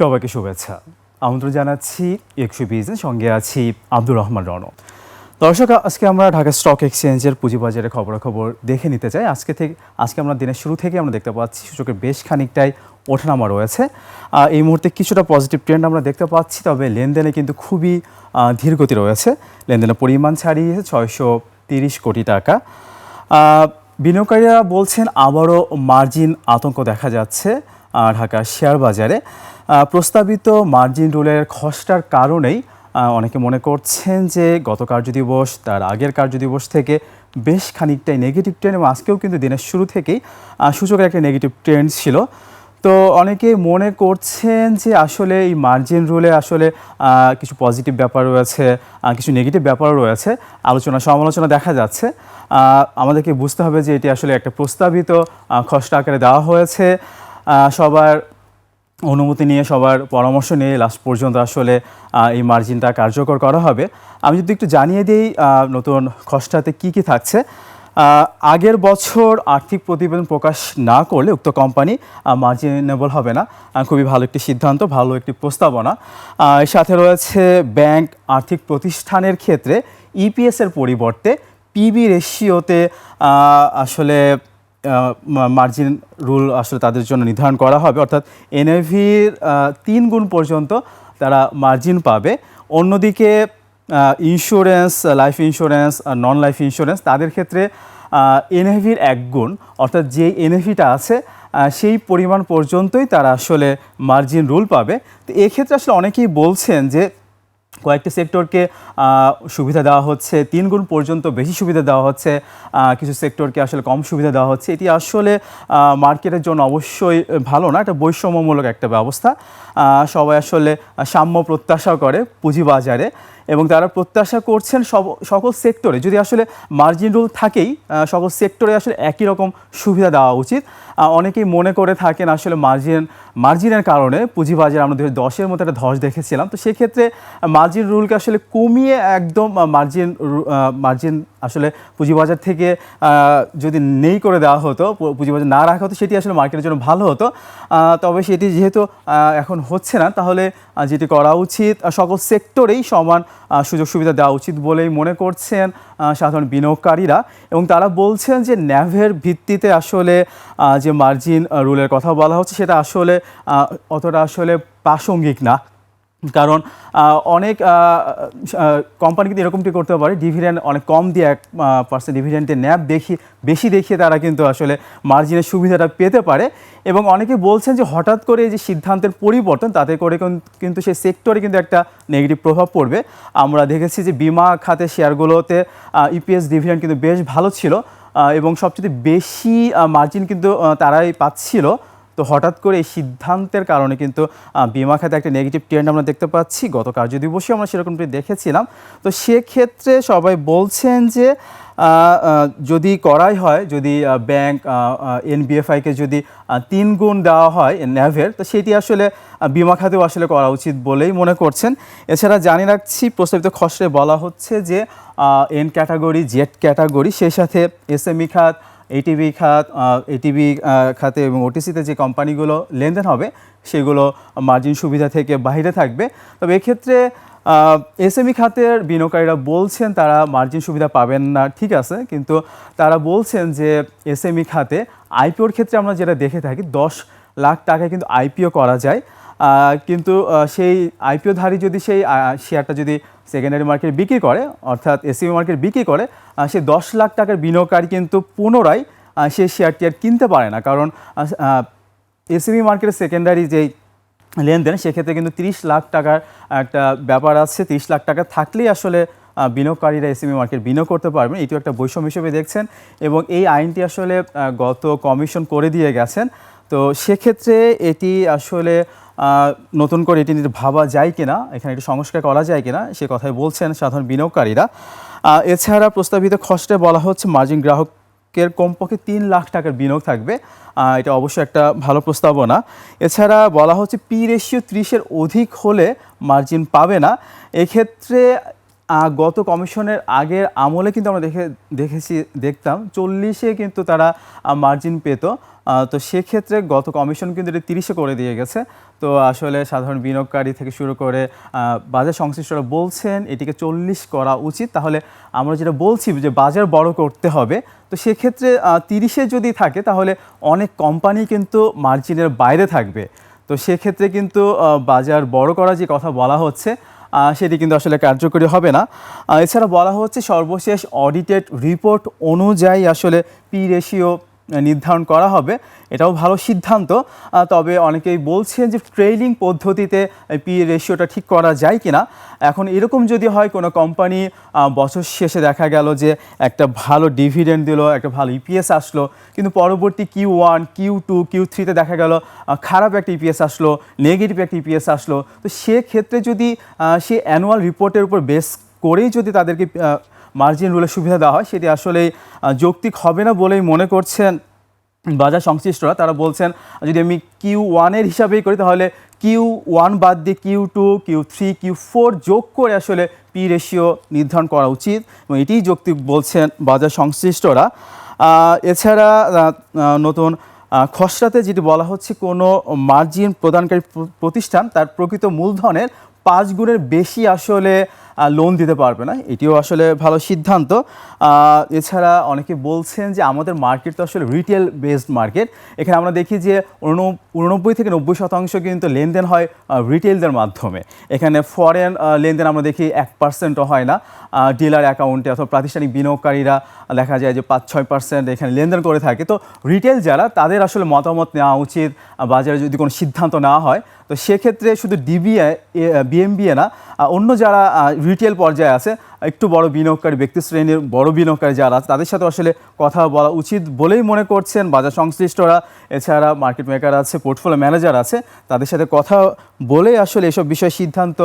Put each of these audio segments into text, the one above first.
সবাইকে শুভেচ্ছা। আমন্ত্রণ জানাচ্ছি একশো বিজনেস, সঙ্গে আছি আব্দুর রহমান রণ। দর্শক, আজকে আমরা ঢাকা স্টক এক্সচেঞ্জের পুঁজিবাজারের খবরাখবর দেখে নিতে চাই। আজকে আমরা দিনের শুরু থেকে আমরা দেখতে পাচ্ছি সূচকের বেশ খানিকটাই ওঠানামা রয়েছে। এই মুহূর্তে কিছুটা পজিটিভ ট্রেন্ড আমরা দেখতে পাচ্ছি, তবে লেনদেনে কিন্তু খুবই ধীরগতি রয়েছে। লেনদেনের পরিমাণ ছাড়িয়েছে 630 কোটি টাকা। বিনিয়োগকারীরা বলছেন আবারও মার্জিন আতঙ্ক দেখা যাচ্ছে ঢাকা শেয়ার বাজারে। প্রস্তাবিত মার্জিন রুলের খসড়ার কারণেই অনেকে মনে করছেন যে গত কার্যদিবস, তার আগের কার্যদিবস থেকে বেশ খানিকটাই নেগেটিভ ট্রেন্ড, এবং আজকেও কিন্তু দিনের শুরু থেকেই সূচকের একটা নেগেটিভ ট্রেন্ড ছিল। তো অনেকে মনে করছেন যে আসলে এই মার্জিন রুলে আসলে কিছু পজিটিভ ব্যাপার রয়েছে, কিছু নেগেটিভ ব্যাপারও রয়েছে, সমালোচনা দেখা যাচ্ছে। আমাদেরকে বুঝতে হবে যে এটি আসলে একটা প্রস্তাবিত খসড়া আকারে দেওয়া হয়েছে। সবার অনুমতি নিয়ে, সবার পরামর্শ নিয়ে লাস্ট পর্যন্ত আসলে এই মার্জিনটা কার্যকর করা হবে। আমি যদি একটু জানিয়ে দিই নতুন খসড়াতে কি কি থাকছে। আগের বছর আর্থিক প্রতিবেদন প্রকাশ না করলে উক্ত কোম্পানি মার্জিনেবল হবে না। খুবই ভালো একটি সিদ্ধান্ত, ভালো একটি প্রস্তাবনা। এর সাথে রয়েছে ব্যাংক আর্থিক প্রতিষ্ঠানের ক্ষেত্রে ইপিএসের পরিবর্তে পিবি রেশিওতে আসলে মার্জিন রুল আসলে তাদের জন্য নির্ধারণ করা হবে, অর্থাৎ এনএভির 3 গুণ পর্যন্ত তারা মার্জিন পাবে। অন্যদিকে insurance, life insurance, non life insurance, তাদের ক্ষেত্রে এনএভির 1 গুণ, অর্থাৎ যে এনএভিটা আছে সেই পরিমাণ পর্যন্তই তারা আসলে মার্জিন রুল পাবে। তো এক্ষেত্রে আসলে অনেকেই বলছেন যে কয়েকটি সেক্টরকে সুবিধা দেওয়া হচ্ছে, 3 গুণ পর্যন্ত বেশি সুবিধা দেওয়া হচ্ছে, কিছু সেক্টরকে আসলে কম সুবিধা দেওয়া হচ্ছে। এটি আসলে মার্কেটের জন্য অবশ্যই ভালো না, এটা বৈষম্যমূলক একটা ব্যবস্থা। সবাই আসলে সাম্য প্রত্যাশা করে পুঁজিবাজারে, এবং তারা প্রত্যাশা করছেন সকল সেক্টরে যদি আসলে মার্জিন রুল থাকেই সকল সেক্টরে আসলে একই রকম সুবিধা দেওয়া উচিত। অনেকেই মনে করে থাকেন আসলে মার্জিনের কারণে পুঁজিবাজারে আমরা 2010-এর মতো একটা ধস দেখেছিলাম। তো সেক্ষেত্রে মার্জিন রুলকে আসলে কমিয়ে একদম মার্জিন আসলে পুঁজিবাজার থেকে যদি নেই করে দেওয়া হতো, পুঁজিবাজার না রাখা হতো, সেটি আসলে মার্কেটের জন্য ভালো হতো। তবে সেটি যেহেতু এখন হচ্ছে না, তাহলে যেটি করা উচিত সকল সেক্টরেই সমান সুযোগ সুবিধা দেওয়া উচিত বলেই মনে করছেন সাধারণ বিনিয়োগকারীরা। এবং তারা বলছেন যে ন্যাভের ভিত্তিতে আসলে যে মার্জিন রুলের কথা বলা হচ্ছে সেটা আসলে অতটা আসলে প্রাসঙ্গিক না, কারণ অনেক কোম্পানি কিন্তু এরকমটি করতে পারে, ডিভিডেন্ড অনেক কম দিয়ে 1% ডিভিডেন্ডের ন্যাব বেশি দেখিয়ে তারা কিন্তু আসলে মার্জিনের সুবিধাটা পেতে পারে। এবং অনেকে বলছেন যে হঠাৎ করে এই যে সিদ্ধান্তের পরিবর্তন, তাতে করে কিন্তু সেই সেক্টরে কিন্তু একটা নেগেটিভ প্রভাব পড়বে। আমরা দেখেছি যে বিমা খাতের শেয়ারগুলোতে ইপিএস ডিভিডেন্ড কিন্তু বেশ ভালো ছিল, এবং সবচেয়ে বেশি মার্জিন কিন্তু তারাই পাচ্ছিল। তো হঠাৎ করে এই সিদ্ধান্তের কারণে কিন্তু বিমা খাতে একটা নেগেটিভ ট্রেন্ড আমরা দেখতে পাচ্ছি। গত কার্যদিবসে আমরা সেরকমটি দেখেছিলাম। তো সেক্ষেত্রে সবাই বলছেন যে যদি করাই হয়, যদি ব্যাংক এনবিএফআইকে যদি 3 গুণ দেওয়া হয় ন্যাভের, তো সেটি আসলে বিমা খাতেও আসলে করা উচিত বলেই মনে করছেন। এছাড়া জানিয়ে রাখছি, প্রস্তাবিত খসড়ায় বলা হচ্ছে যে এন ক্যাটাগরি, জেড ক্যাটাগরি, সেই সাথে এসএমই খাত, এটিবি খাতে এবং ওটিসিতে যে কোম্পানিগুলো লেনদেন হবে সেগুলো মার্জিন সুবিধা থেকে বাইরে থাকবে। তবে এক্ষেত্রে এসএমই খাতের বিনিয়োগকারীরা বলছেন তারা মার্জিন সুবিধা পাবেন না, ঠিক আছে, কিন্তু তারা বলছেন যে এসএমই খাতে আইপিওর ক্ষেত্রে আমরা যেটা দেখে থাকি 10 লাখ টাকায় কিন্তু আইপিও করা যায়। কিন্তু সেই আইপিওধারী যদি সেই শেয়ারটা যদি সেকেন্ডারি মার্কেটে বিক্রি করে, অর্থাৎ এসএমই মার্কেট বিক্রি করে, সে 10 লাখ টাকার বিনিয়োগকারী কিন্তু পুনরায় সেই শেয়ারটি আর কিনতে পারে না, কারণ এসএমই মার্কেটের সেকেন্ডারি যেই লেনদেন সেক্ষেত্রে কিন্তু 30 লাখ টাকার একটা ব্যাপার আছে। 30 লাখ টাকা থাকলেই আসলে বিনিয়োগকারীরা এসএমই মার্কেট বিনিয়োগ করতে পারবেন। এটিও একটা বৈষম্য হিসেবে দেখছেন, এবং এই আইনটি আসলে গত কমিশন করে দিয়ে গেছেন। তো সেক্ষেত্রে এটি আসলে নতুন করে এটি নিয়ে ভাবা যায় কিনা, এখানে একটু সংস্কার করা যায় কিনা, সে কথাই বলছেন সাধারণ বিনিয়োগকারীরা। এছাড়া প্রস্তাবিত খসড়ায় বলা হচ্ছে মার্জিন গ্রাহকের কমপক্ষে 3 লাখ টাকার বিনিয়োগ থাকবে। এটা অবশ্যই একটা ভালো প্রস্তাবনা। এছাড়া বলা হচ্ছে পি রেশিও 30-এর অধিক হলে মার্জিন পাবে না। এক্ষেত্রে গত কমিশনের আগের আমলে কিন্তু আমরা দেখতাম 40-এ কিন্তু তারা মার্জিন পেত। তো সেক্ষেত্রে গত কমিশন কিন্তু এটা 30-এ করে দিয়ে গেছে। তো আসলে সাধারণ বিনিয়োগকারী থেকে শুরু করে বাজার সংশ্লিষ্টরা বলছেন এটিকে 40 করা উচিত। তাহলে আমরা যেটা বলছি যে বাজার বড় করতে হবে, তো সেক্ষেত্রে 30-এ যদি থাকে তাহলে অনেক কোম্পানি কিন্তু মার্জিনের বাইরে থাকবে। তো সেক্ষেত্রে কিন্তু বাজার বড় করার যে কথা বলা হচ্ছে সেটি কিন্তু আসলে কার্যকরী হবে না। এছাড়া বলা হচ্ছে সর্বশেষ অডিটেড রিপোর্ট অনুযায়ী আসলে পি রেশিও নির্ধারণ করা হবে, এটাও ভালো সিদ্ধান্ত। তবে অনেকেই বলছেন যে ট্রেইলিং পদ্ধতিতে পি রেশিওটা ঠিক করা যায় কিনা। এখন এরকম যদি হয় কোনো কোম্পানি বছর শেষে দেখা গেল যে একটা ভালো ডিভিডেন্ড দিল, একটা ভালো ইপিএস আসলো, কিন্তু পরবর্তী Q1, Q2, Q3-তে দেখা গেল খারাপ একটা ইপিএস আসলো, নেগেটিভ একটা ইপিএস আসলো, তো সেক্ষেত্রে যদি সে অ্যানুয়াল রিপোর্টের উপর বেস করেই যদি তাদেরকে মার্জিন রুলের সুবিধা দেওয়া হয়, সেটি আসলে যৌক্তিক হবে না বলেই মনে করছেন বাজার সংশ্লিষ্টরা। তারা বলছেন যদি আমি Q1-এর হিসাবেই করি তাহলে Q1 বাদ দিয়ে Q2, Q3, Q4 যোগ করে আসলে পি রেশিও নির্ধারণ করা উচিত এবং এটিই যৌক্তিক বলছেন বাজার সংশ্লিষ্টরা। এছাড়া নতুন খসড়াতে যেটি বলা হচ্ছে কোনো মার্জিন প্রদানকারী প্রতিষ্ঠান তার প্রকৃত মূলধনের 5 গুণের বেশি আসলে লোন দিতে পারবে না, এটিও আসলে ভালো সিদ্ধান্ত। এছাড়া অনেকে বলছেন যে আমাদের মার্কেট তো আসলে রিটেল বেসড মার্কেট, এখানে আমরা দেখি যে 89 থেকে 90% কিন্তু লেনদেন হয় রিটেলদের মাধ্যমে। এখানে ফরেন লেনদেন আমরা দেখি 1%ও হয় না। ডিলার অ্যাকাউন্টে অথবা প্রাতিষ্ঠানিক বিনিয়োগকারীরা দেখা যায় যে 5-6% এখানে লেনদেন করে থাকে। তো রিটেল যারা, তাদের আসলে মতামত নেওয়া উচিত বাজারে যদি কোনো সিদ্ধান্ত নেওয়া হয়। তো সেক্ষেত্রে শুধু বিএমবিএ না, অন্য যারা রিটেল পর্যায়ে আছে, একটু বড় বিনিয়োগকারী ব্যক্তি শ্রেণীর বড় বিনিয়োগকারী যারা আছে, তাদের সাথে আসলে কথা বলা উচিত বলেই মনে করছেন বাজার সংশ্লিষ্টরা। এছাড়া মার্কেট মেকার আছে, পোর্টফোলিও ম্যানেজার আছে, তাদের সাথে কথা বলেই আসলে এসব বিষয়ে সিদ্ধান্ত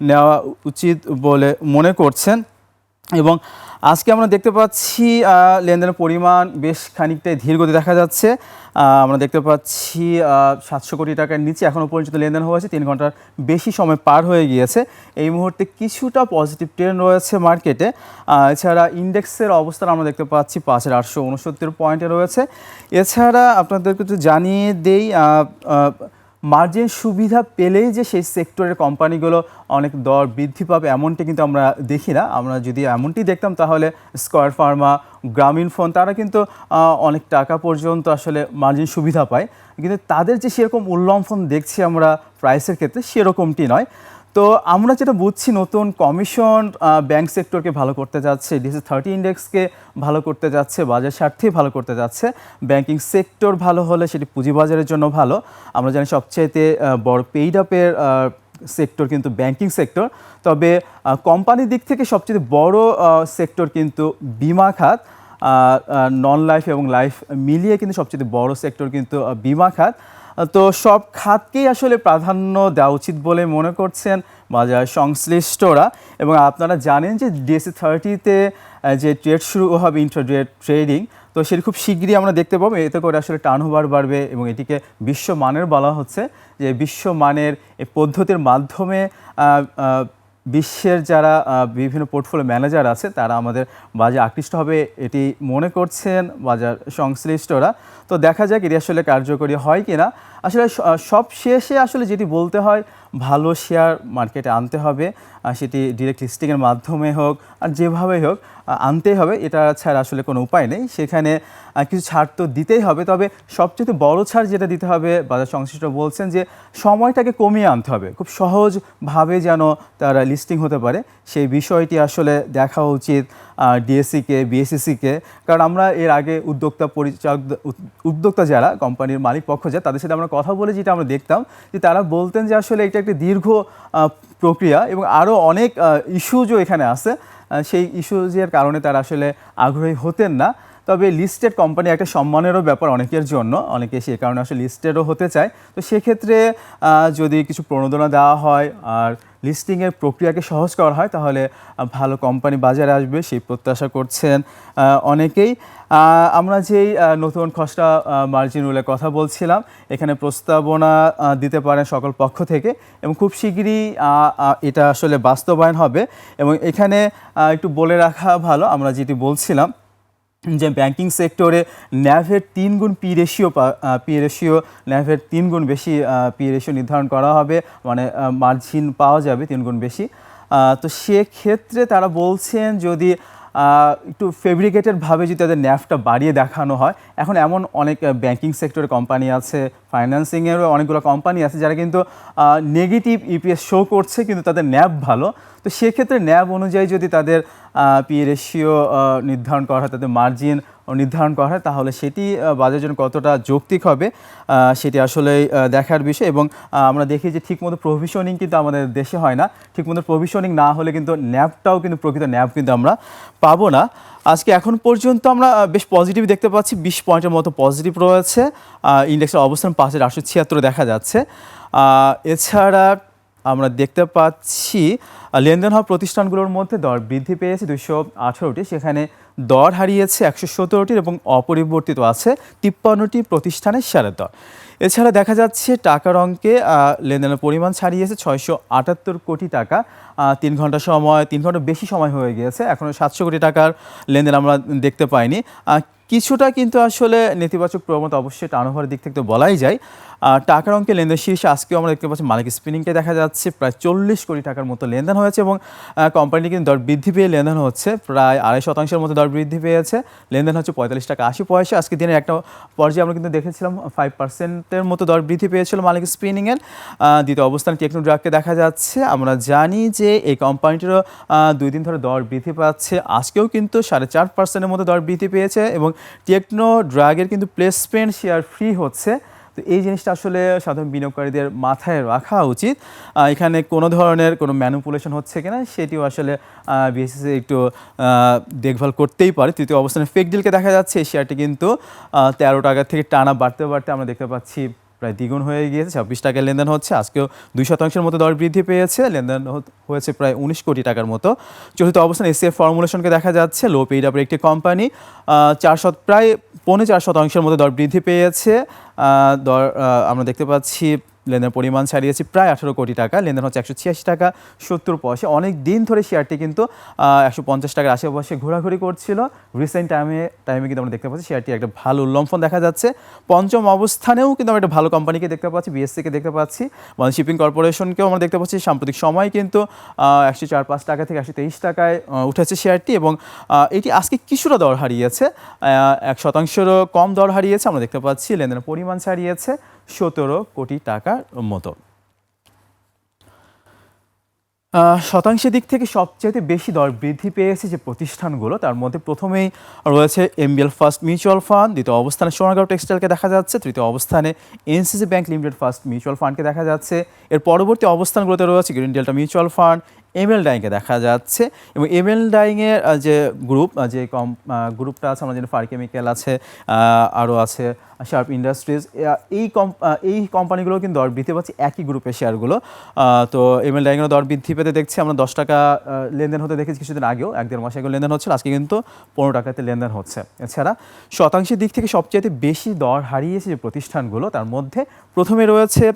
নেওয়া উচিত বলে মনে করছেন। এবং আজকে আমরা দেখতে পাচ্ছি লেনদেনের পরিমাণ বেশ খানিকটাই ধীরগতি দেখা যাচ্ছে। আমরা দেখতে পাচ্ছি 700 কোটি টাকার নিচে এখনও পর্যন্ত লেনদেন হয়েছে, 3 ঘন্টার বেশি সময় পার হয়ে গিয়েছে। এই মুহূর্তে কিছুটা পজিটিভ ট্রেন্ড রয়েছে মার্কেটে। এছাড়া ইন্ডেক্সের অবস্থান আমরা দেখতে পাচ্ছি 5869 পয়েন্টে রয়েছে। এছাড়া আপনাদেরকে একটু জানিয়ে দেই মার্জিন সুবিধা পেলেই যে সেই সেক্টরের কোম্পানিগুলো অনেক দর বৃদ্ধি পাবে এমনটি কিন্তু আমরা দেখি না। আমরা যদি এমনটি দেখতাম তাহলে স্কয়ার ফার্মা, গ্রামীণফোন তারা কিন্তু অনেক টাকা পর্যন্ত আসলে মার্জিন সুবিধা পায়, কিন্তু তাদের যে সেরকম উল্লম্ফন দেখছি আমরা প্রাইসের ক্ষেত্রে সেরকমটি নয়। তো আমরা যেটা বুঝছি নতুন কমিশন ব্যাংক সেক্টরকে ভালো করতে যাচ্ছে, DC30 ইন্ডেক্সকে ভালো করতে যাচ্ছে, বাজার স্বার্থেই ভালো করতে যাচ্ছে। ব্যাংকিং সেক্টর ভালো হলে সেটি পুঁজিবাজারের জন্য ভালো। আমরা জানি সবচাইতে বড় পেইড আপের সেক্টর কিন্তু ব্যাংকিং সেক্টর। তবে কোম্পানির দিক থেকে সবচেয়ে বড় সেক্টর কিন্তু বিমা খাত, নন লাইফ এবং লাইফ মিলিয়ে কিন্তু সবচেয়ে বড় সেক্টর কিন্তু বিমা খাত। তো সব খাতকেই আসলে প্রাধান্য দেওয়া উচিত বলে মনে করছেন বাজার সংশ্লিষ্টরা। এবং আপনারা জানেন যে DC30-তে যে ট্রেড শুরু হবে ইন্ট্রাডে ট্রেডিং, তো সেটি খুব শীঘ্রই আমরা দেখতে পাবো। এতে করে আসলে টার্নওভার বাড়বে এবং এটিকে বিশ্বমানের বলা হচ্ছে, যে বিশ্বমানের এই পদ্ধতির মাধ্যমে বিশ্বের যারা বিভিন্ন পোর্টফোলিও ম্যানেজার আছে তারা আমাদের বাজারে আকৃষ্ট হবে, এটি মনে করছেন বাজার সংশ্লিষ্টরা। তো দেখা যাক এটি আসলে কার্যকরী হয় কিনা। আসলে সব শেষে আসলে যেটি বলতে হয়, ভালো শেয়ার মার্কেটে আনতে হবে, সেটি ডিরেক্ট লিস্টিংয়ের মাধ্যমে হোক আর যেভাবেই হোক আনতেই হবে, এটা ছাড়া আসলে কোনো উপায় নেই। সেখানে কিছু ছাড় তো দিতেই হবে, তবে সবচেয়ে বড় ছাড় যেটা দিতে হবে বাজার সংশ্লিষ্ট বলছেন যে সময়টাকে কমিয়ে আনতে হবে, খুব সহজভাবে যেন তারা লিস্টিং হতে পারে সেই বিষয়টি আসলে দেখা উচিত ডিএসসিকে, বিএসসিসিকে। কারণ আমরা এর আগে উদ্যোক্তা যারা কোম্পানির মালিক পক্ষ যায় তাদের সাথে আমরা কথা বলে যেটা আমরা দেখতাম যে তারা বলতেন যে আসলে এটা একটা দীর্ঘ প্রক্রিয়া এবং আরও অনেক ইস্যুজও এখানে আছে, সেই ইস্যুজের কারণে তারা আসলে আগ্রহী হতেন না। তবে লিস্টেড কোম্পানি একটা সম্মানেরও ব্যাপার অনেকের জন্য, অনেকে সেই কারণে আসলে লিস্টেডও হতে চায়। তো সেক্ষেত্রে যদি কিছু প্রণোদনা দেওয়া হয় আর লিস্টিংয়ের প্রক্রিয়াকে সহজ করা হয় তাহলে ভালো কোম্পানি বাজারে আসবে সেই প্রত্যাশা করছেন অনেকেই। আমরা যেই নতুন খসড়া মার্জিন রুলের কথা বলছিলাম, এখানে প্রস্তাবনা দিতে পারেন সকল পক্ষ থেকে এবং খুব শিগগিরই এটা আসলে বাস্তবায়ন হবে। এবং এখানে একটু বলে রাখা ভালো, আমরা যেটি বলছিলাম যে ব্যাংকিং সেক্টরে ন্যাভের 3 গুণ পি রেশিও ন্যাভের 3 গুণ বেশি পি রেশিও নির্ধারণ করা হবে, মানে মার্জিন পাওয়া যাবে 3 গুণ বেশি। তো সেক্ষেত্রে তারা বলছেন যদি একটু ফেব্রিকেটেডভাবে যদি তাদের ন্যাভটা বাড়িয়ে দেখানো হয়, এখন এমন অনেক ব্যাংকিং সেক্টরে কোম্পানি আছে, ফাইন্যান্সিংয়েরও অনেকগুলো কোম্পানি আছে যারা কিন্তু নেগেটিভ ইপিএস শো করছে কিন্তু তাদের ন্যাভ ভালো। তো সেক্ষেত্রে ন্যাভ অনুযায়ী যদি তাদের পি রেশিও নির্ধারণ করা হয়, তাদের মার্জিন নির্ধারণ করা হয়, তাহলে সেটি বাজারের জন্য কতটা যৌক্তিক হবে সেটি আসলে দেখার বিষয়। এবং আমরা দেখি যে ঠিকমতো প্রভিশনিং কিন্তু আমাদের দেশে হয় না, ঠিকমতো প্রভিশনিং না হলে কিন্তু ন্যাভটাও কিন্তু প্রকৃত ন্যাভ কিন্তু আমরা পাবো না। আজকে এখন পর্যন্ত আমরা বেশ পজিটিভ দেখতে পাচ্ছি, 20 পয়েন্টের মতো পজিটিভ রয়েছে, ইন্ডেক্সের অবস্থান 5,876 দেখা যাচ্ছে। এছাড়া আমরা দেখতে পাচ্ছি লেনদেন হওয়া প্রতিষ্ঠানগুলোর মধ্যে দর বৃদ্ধি পেয়েছে 218টি, সেখানে দর হারিয়েছে 117টির এবং অপরিবর্তিত আছে 53টি প্রতিষ্ঠানের শেয়ারের দর। এছাড়া দেখা যাচ্ছে টাকার অঙ্কে লেনদেনের পরিমাণ ছাড়িয়েছে 678 কোটি টাকা। 3 ঘন্টা বেশি সময় হয়ে গিয়েছে, এখনও 700 কোটি টাকার লেনদেন আমরা দেখতে পাইনি। কিছুটা কিন্তু আসলে নেতিবাচক প্রবণতা অবশ্যই টার্নওভারের দিক থেকে তো বলাই যায়। টাকার অঙ্কে লেনদেন শীর্ষে আজকেও আমরা দেখতে পাচ্ছি মালিক স্পিনিংকে দেখা যাচ্ছে, প্রায় 40 কোটি টাকার মতো লেনদেন হয়েছে এবং কোম্পানিটি কিন্তু দর বৃদ্ধি পেয়ে লেনদেন হচ্ছে প্রায় 2.5% মতো দর বৃদ্ধি পেয়েছে, লেনদেন হচ্ছে 45 টাকা 80 পয়সা। আজকে দিনের একটা পর্যায়ে আমরা কিন্তু দেখেছিলাম 5%-এর মতো দর বৃদ্ধি পেয়েছিল মালিক স্পিনিংয়ের। দ্বিতীয় অবস্থানে টেকনো ড্রাগকে দেখা যাচ্ছে। আমরা জানি যে এই কোম্পানিটিরও 2 দিন ধরে দর বৃদ্ধি পাচ্ছে, আজকেও কিন্তু 4.5%-এর মতো দর বৃদ্ধি পেয়েছে এবং টেকনো ড্রাগের কিন্তু প্লেসমেন্ট শেয়ার ফ্রি হচ্ছে। তো এই জিনিসটা আসলে সাধারণ বিনিয়োগকারীদের মাথায় রাখা উচিত, এখানে কোনো ধরনের কোনো ম্যানিপুলেশন হচ্ছে কিনা সেটিও আসলে বিএসসি একটু দেখভাল করতেই পারে। তৃতীয় অবস্থানে ফেক ডিলকে দেখা যাচ্ছে, এই শেয়ারটি কিন্তু 13 টাকা থেকে টানা বাড়তে বাড়তে আমরা দেখতে পাচ্ছি প্রায় দ্বিগুণ হয়ে গিয়েছে, 26 টাকায় লেনদেন হচ্ছে, আজকেও 2% মতো দর বৃদ্ধি পেয়েছে, লেনদেন হয়েছে প্রায় 19 কোটি টাকার মতো। চতুর্থ অবস্থানে এসিএফ ফর্মুলেশনকে দেখা যাচ্ছে, লো পেইড আপের একটি কোম্পানি, প্রায় 4.25% মতো দর বৃদ্ধি পেয়েছে। দর আমরা দেখতে পাচ্ছি লেনদেনের পরিমাণ ছাড়িয়েছে প্রায় 18 কোটি টাকা, লেনদেন হচ্ছে 186 টাকা 70 পয়সা। অনেক দিন ধরে শেয়ারটি কিন্তু 150 টাকার আশেপাশে ঘোরাঘুরি করছিল, রিসেন্ট টাইমে কিন্তু আমরা দেখতে পাচ্ছি শেয়ারটি একটা ভালো উল্লম্ফন দেখা যাচ্ছে। পঞ্চম অবস্থানেও কিন্তু আমরা একটা ভালো কোম্পানিকে দেখতে পাচ্ছি, বিএসসিকে দেখতে পাচ্ছি, বাংলাদেশ শিপিং কর্পোরেশনকেও আমরা দেখতে পাচ্ছি। সাম্প্রতিক সময় কিন্তু 104-5 টাকা থেকে 123 টাকায় উঠেছে শেয়ারটি এবং এটি আজকে কিছুটা দর হারিয়েছে, 1%-এরও কম দর হারিয়েছে। আমরা দেখতে পাচ্ছি লেনদেনের পরিমাণ ছাড়িয়েছে 17 কোটি টাকার মতো। শতাংশের দিক থেকে সবচেয়ে বেশি দর বৃদ্ধি পেয়েছে যে প্রতিষ্ঠানগুলো, তার মধ্যে প্রথমেই রয়েছে এমবিএল ফার্স্ট মিউচুয়াল ফান্ড, দ্বিতীয় অবস্থানে সোনারগাঁও টেক্সটাইলকে দেখা যাচ্ছে, তৃতীয় অবস্থানে NCC bank limited first mutual ফান্ডকে দেখা যাচ্ছে। এর পরবর্তী অবস্থানগুলোতে রয়েছে green delta mutual fund, ML ডাইংকে দেখা যাচ্ছে এবং এমএল ডাইংয়ের যে গ্রুপটা আছে, আমরা যেন ফার কেমিক্যাল আছে, আরও আছে শার্প ইন্ডাস্ট্রিজ, এই কোম্পানিগুলো কিন্তু দর বৃদ্ধি পাচ্ছে, একই গ্রুপের শেয়ারগুলো। তো এমএল ডাইংয়ের দর বৃদ্ধি পেতে দেখছি আমরা, 10 টাকা লেনদেন হতে দেখেছি কিছুদিন আগেও, 1-1.5 মাস আগে লেনদেন হচ্ছিল, আজকে কিন্তু 15 টাকাতে লেনদেন হচ্ছে। এছাড়া শতাংশের দিক থেকে সবচেয়ে বেশি দর হারিয়েছে যে প্রতিষ্ঠানগুলো, তার মধ্যে প্রথমে রয়েছে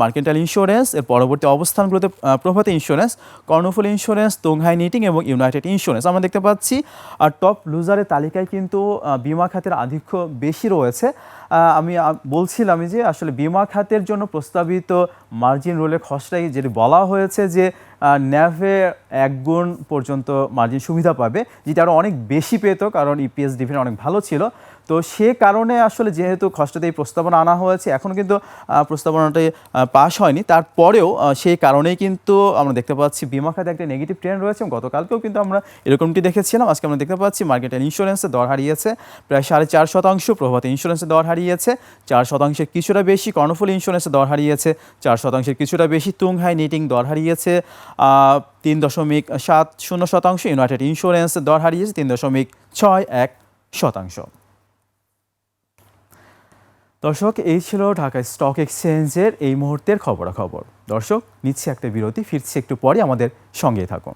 মার্কেন্টাইল ইন্স্যুরেন্স, এর পরবর্তী অবস্থানগুলোতে প্রভাতী ইন্স্যুরেন্স, কর্ণফুলী ইন্স্যুরেন্স, তোংহাই নিটিং এবং ইউনাইটেড ইন্স্যুরেন্স। আমরা দেখতে পাচ্ছি আর টপ লুজারের তালিকায় কিন্তু বিমা খাতের আধিক্য বেশি রয়েছে। আমি বলছিলাম যে আসলে বিমা খাতের জন্য প্রস্তাবিত মার্জিন রোলের খসড়ায় যেটি বলা হয়েছে যে ন্যাভে 1 গুণ পর্যন্ত মার্জিন সুবিধা পাবে, যেটা আরও অনেক বেশি পেত কারণ ইপিএস ডিভিডেন্ড অনেক ভালো ছিল। তো সে কারণে আসলে যেহেতু খসড়াতে এই প্রস্তাবনা আনা হয়েছে, এখনও কিন্তু প্রস্তাবনাটি পাশ হয়নি, তারপরেও সেই কারণেই কিন্তু আমরা দেখতে পাচ্ছি বিমা খাতে একটা নেগেটিভ ট্রেন্ড রয়েছে। গতকালকেও কিন্তু আমরা এরকমটি দেখেছিলাম। আজকে আমরা দেখতে পাচ্ছি মার্কেটের ইন্স্যুরেন্সে দর হারিয়েছে প্রায় 4.5%, প্রভাতী ইন্স্যুরেন্সে দর হারিয়েছে 4%, কিছুটা বেশি কর্ণফুলী ইন্স্যুরেন্সে দর হারিয়েছে 4%, কিছুটা বেশি তুংহাই নিটিং দর হারিয়েছে 3.70%, ইউনাইটেড ইন্স্যুরেন্স দর হারিয়েছে 3.61%। দর্শক, এই ছিল ঢাকা স্টক এক্সচেঞ্জের এই মুহূর্তের খবরাখবর। দর্শক, নিচ্ছে একটা বিরতি, ফিরছি একটু পরে, আমাদের সঙ্গেই থাকুন।